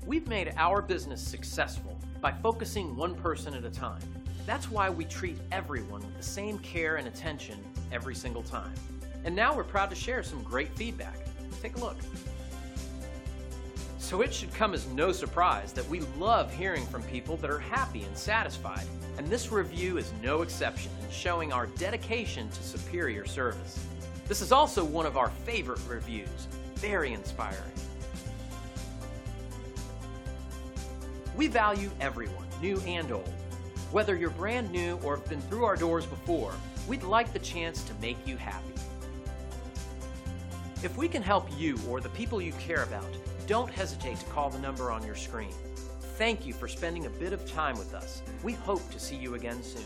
We've made our business successful by focusing one person at a time. That's why we treat everyone with the same care and attention every single time. And now we're proud to share some great feedback. Take a look. So it should come as no surprise that we love hearing from people that are happy and satisfied, and this review is no exception in showing our dedication to superior service. This is also one of our favorite reviews, very inspiring. We value everyone, new and old. Whether you're brand new or have been through our doors before, we'd like the chance to make you happy. If we can help you or the people you care about, don't hesitate to call the number on your screen. Thank you for spending a bit of time with us. We hope to see you again soon.